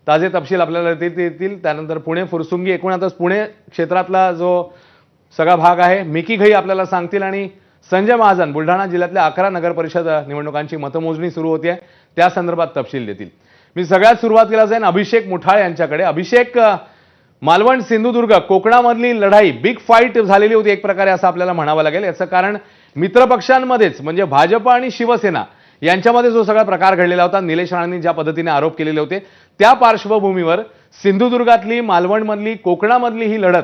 ताजे तपशील आपल्याला देतील. त्यानंतर पुणे फुरसुंगी, एकूणातच पुणे क्षेत्रातला जो सगळा भाग आहे मिकी घई आपल्याला सांगतील आणि संजय महाजन बुलढाणा जिल्ह्यातल्या 11 नगर परिषद निवडणुकांची मतमोजणी सुरू होते त्या संदर्भात तपशील देतील. मी सगळ्यात सुरुवात केला जाईल अभिषेक मुठाळ यांच्याकडे. अभिषेक, मालवण सिंधुदुर्ग कोकणामधली लढाई बिग फाईट झालेली होती एक प्रकारे असं आपल्याला म्हणावं लागेल. याचं कारण मित्रपक्षांमध्येच म्हणजे भाजप आणि शिवसेना यांच्यामध्ये जो सगळा प्रकार घडलेला होता, निलेश राणेंनी ज्या पद्धतीने आरोप केलेले होते त्या पार्श्वभूमीवर सिंधुदुर्गातली, मालवणमधली, कोकणामधली ही लढत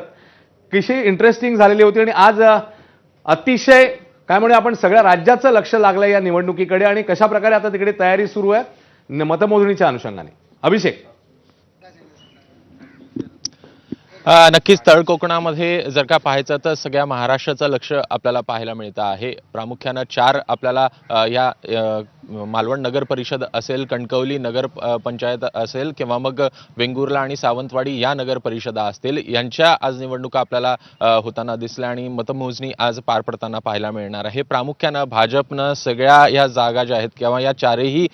कशी इंटरेस्टिंग झालेली होती आणि आज अतिशय काय म्हणूया आपण सगळ्या राज्याचं लक्ष लागलं या निवडणुकीकडे आणि कशा प्रकारे आता तिकडे तयारी सुरू आहे मतमोजणीच्या अनुषंगाने. अभिषेक, नक्कीच तळ कोकणामध्ये जर का पाहायचं तर सगळ्या महाराष्ट्राचं लक्ष आपल्याला पाहायला मिळतं आहे. प्रामुख्यानं 4 आपल्याला या मालवण नगर परिषद असेल, कणकवली नगर पंचायत असेल किंवा मग वेंगुर्ला आणि सावंतवाडी या नगर परिषदा असतील, यांच्या आज निवडणुका आपल्याला होताना दिसल्या आणि मतमोजणी आज पार पडताना पाहायला मिळणार आहे. प्रामुख्यानं भाजपनं सगळ्या या जागा ज्या आहेत किंवा या 4ही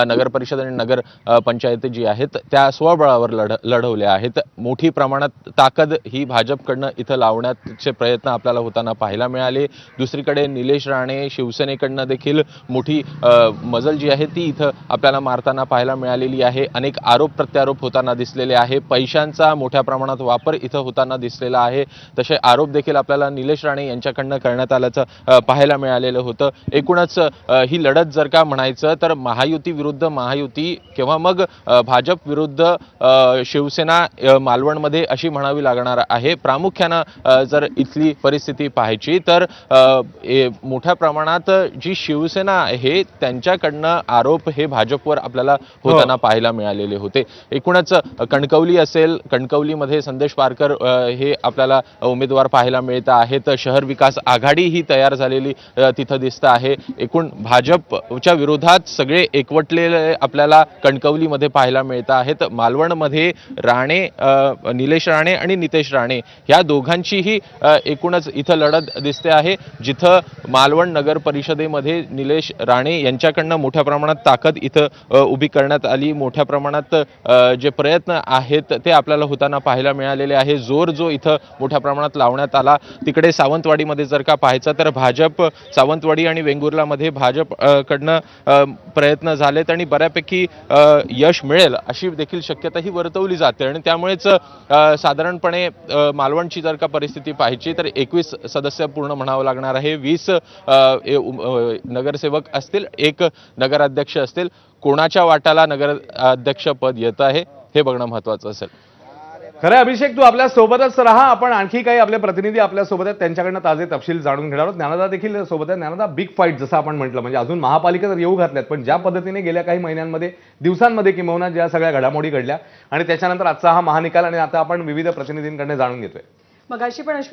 नगर परिषद आणि नगर पंचायती जी आहेत त्या स्वबळावर लढवल्या आहेत. मोठी प्रमाणात ताकद ही भाजपकडनं इथं लावण्याचे प्रयत्न आपल्याला होताना पाहायला मिळाले. दुसरीकडे निलेश राणे शिवसेनेकडनं देखील मोठी मजल जी आहे ती इथं आपल्याला मारताना पाहायला मिळालेली आहे. अनेक आरोप प्रत्यारोप होताना दिसलेले आहे. पैशांचा मोठ्या प्रमाणात वापर इथं होताना दिसलेला आहे. तसे आरोप देखील आपल्याला निलेश राणे यांच्याकडनं करण्यात आल्याचं पाहायला मिळालेलं होतं. एकूणच ही लढत जर का म्हणायचं तर महायुती विरुद्ध महायुती किंवा मग भाजप विरुद्ध शिवसेना मालवणमध्ये अशी म्हणावी लागणार आहे. प्रामुख्यानं जर इथली परिस्थिती पाहायची तर मोठ्या प्रमाणात जी शिवसेना आहे त्यांच्याकडनं आरोप हे भाजपवर आपल्याला होताना पाहायला मिळालेले होते. एकूणच कणकवली असेल, कणकवलीमध्ये संदेश पारकर हे आपल्याला उमेदवार पाहायला मिळत आहेत. शहर विकास आघाडी ही तयार झालेली तिथं दिसत आहे. एकूण भाजपच्या विरोधात सगळे एकवटलेले आपल्याला कणकवलीमध्ये पाहायला मिळत आहेत. मालवणमध्ये राणे, निलेश राणे आणि नितेश राणे या दोघांचीही एकूणच इथं लढत दिसते आहे. जिथं मालवण नगर परिषदेमध्ये निलेश राणे यांच्याकडनं मोठ्या प्रमाणात ताकद इथं उभी करण्यात आली. मोठ्या प्रमाणात जे प्रयत्न आहेत ते आपल्याला होताना पाहायला मिळालेले आहे. जोर जो इथं मोठ्या प्रमाणात लावण्यात आला. तिकडे सावंतवाडीमध्ये जर का पाहायचं तर भाजप, सावंतवाडी आणि वेंगुर्लामध्ये भाजपकडनं प्रयत्न झालेत आणि बऱ्यापैकी यश मिळेल अशी देखील शक्यता ही वर्तवली जाते आणि त्यामुळेच साधारणपणे मालवणची जर का परिस्थिती पाहायची तर 21 सदस्य पूर्ण म्हणावं लागणार आहे. 20 नगरसेवक असतील, 1 नगराध्यक्ष असतील. कोणाच्या वाटाला नगराध्यक्ष पद येत आहे हे बघणं महत्वाचं असेल. खरं अभिषेक, तू आपल्या सोबतच राहा. आपण आणखी काही आपले प्रतिनिधी आपल्या सोबत आहेत त्यांच्याकडनं ताजे तपशील जाणून घेणार आहोत. ज्ञानदा देखील सोबत आहे. ज्ञानदा, बिग फाईट जसं आपण म्हटलं म्हणजे अजून महापालिका तर येऊ घातल्यात पण ज्या पद्धतीने गेल्या काही महिन्यांमध्ये, दिवसांमध्ये किंवा ज्या सगळ्या घडामोडी घडल्या आणि त्याच्यानंतर आजचा हा महानिकाल आणि आता आपण विविध प्रतिनिधींकडनं जाणून घेतोय. मगाशी पण